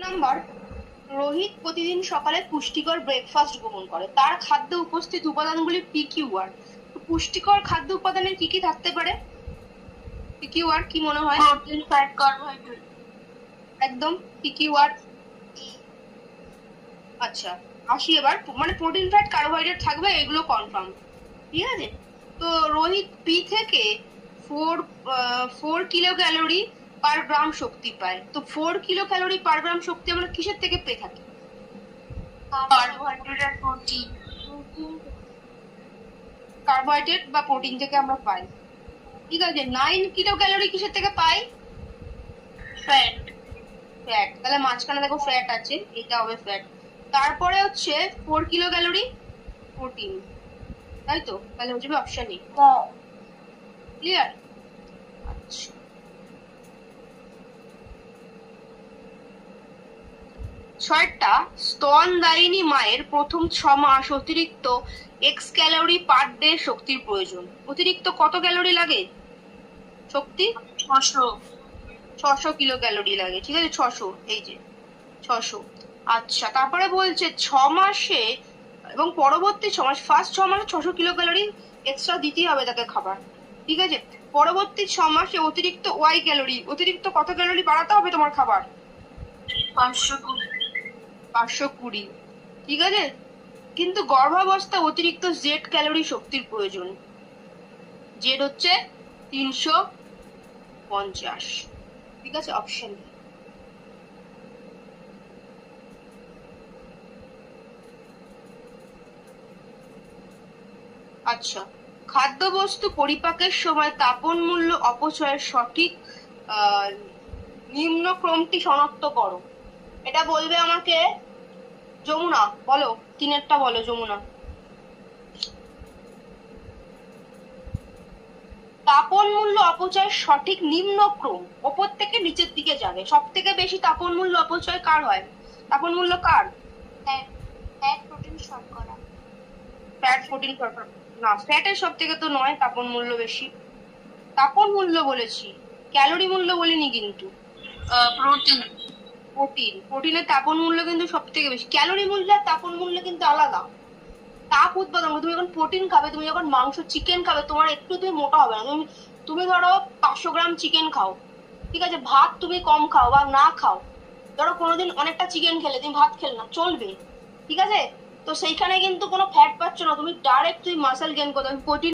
Number, Rohit প্রতিদিন সকালে পুষ্টিকর ব্রেকফাস্ট গ্রহণ করে। তার খাদ্যে উপস্থিত উপাদানগুলি কি কি ওয়ার্ড? পুষ্টিকর খাদ্য উপাদানের কি কি থাকতে পারে? কি কি ওয়ার্ড কি মনে হয়? Protein, fat, carbohydrate. একদম কি কি ওয়ার্ড? আচ্ছা আসি এবার, মানে প্রোটিন, ফ্যাট, কার্বোহাইড্রেট থাকবে, এগুলো কনফার্ম। ঠিক আছে, তো রোহিত পি থেকে 4 কিলো ক্যালোরি পার গ্রাম শক্তি পায়। তো 4 কিলো ক্যালোরি পার গ্রাম শক্তি আমরা কিসের থেকে পেয়ে থাকি? কার্বোহাইড্রেট আর প্রোটিন। কার্বোহাইড্রেট বা প্রোটিন থেকে আমরা পাই। ঠিক আছে, 9 কিলো ক্যালোরি কিসের থেকে পাই? ফ্যাট। ফ্যাট, তাহলে মাঝখানে দেখো ফ্যাট আছে, এটা হবে ফ্যাট। তারপরে হচ্ছে 4 কিলো ক্যালোরি প্রোটিন, তাই তো? তাহলে হচ্ছে অপশন এ। ক্লিয়ার? আচ্ছা, ছয়টা স্তনদায়িনী মায়ের প্রথম 6 মাস অতিরিক্ত এক্স ক্যালোরি পার ডে শক্তির প্রয়োজন। অতিরিক্ত কত ক্যালোরি লাগে শক্তি? 600 কিলো ক্যালোরি লাগে। ঠিক আছে, 600, এই যে 600। আচ্ছা, তারপরে বলছে 6 মাসে এবং পরবর্তী 6 মাস, ফার্স্ট 6 মাসে 600 কিলো ক্যালোরি এক্সট্রা দিতেই হবে তাকে খাবার। ঠিক আছে, পরবর্তী 6 মাসে অতিরিক্ত ওয়াই ক্যালোরি, অতিরিক্ত কত ক্যালোরি বাড়াতে হবে তোমার খাবার? 520। ঠিক আছে, কিন্তু গর্ভাবস্থা অতিরিক্ত জেড ক্যালোরি শক্তির প্রয়োজন। জেড হচ্ছে 350। ঠিক আছে, অপশন। আচ্ছা, খাদ্যবস্তু পরিপাকের সময় তাপন মূল্য অপচয়ের সঠিক নিম্নক্রমটি শনাক্ত করো। এটা বলবে আমাকে যমুনা, বলো তিনেরটা বলো যমুনা। তাপন মূল্য অপচয়ের সঠিক নিম্নক্রম, ওপর থেকে নিচের দিকে যাবে। সব থেকে বেশি তাপন মূল্য অপচয় কার হয়? তাপন মূল্য কার? ফ্যাট, প্রোটিন, শর্করা। ফ্যাট, প্রোটিন, শর্করা না, ফ্যাটের সব থেকে তো নয় তাপন মূল্য বেশি। তাপন মূল্য বলেছি, ক্যালোরি মূল্য বলিনি কিন্তু। প্রোটিনের তাপন মূল্য কিন্তু সব থেকে বেশি। ক্যালোরি মূল্য আর তাপন মূল্য কিন্তু আলাদা। তাপ উৎপাদন, তুমি যখন প্রোটিন খাবে, তুমি যখন মাংস চিকেন খাবে, তোমার একটু তুমি মোটা হবে না। তুমি ধরো 500 গ্রাম চিকেন খাও, ঠিক আছে, ভাত তুমি কম খাও বা না খাও, ধরো কোনোদিন অনেকটা চিকেন খেলে তুমি ভাত খেলে না, চলবে। ঠিক আছে, তো সেইখানে কিন্তু কোনো ফ্যাট পাচ্ছ না, তুমি ডাইরেক্ট তুমি মাসেল গেইন করো। প্রোটিন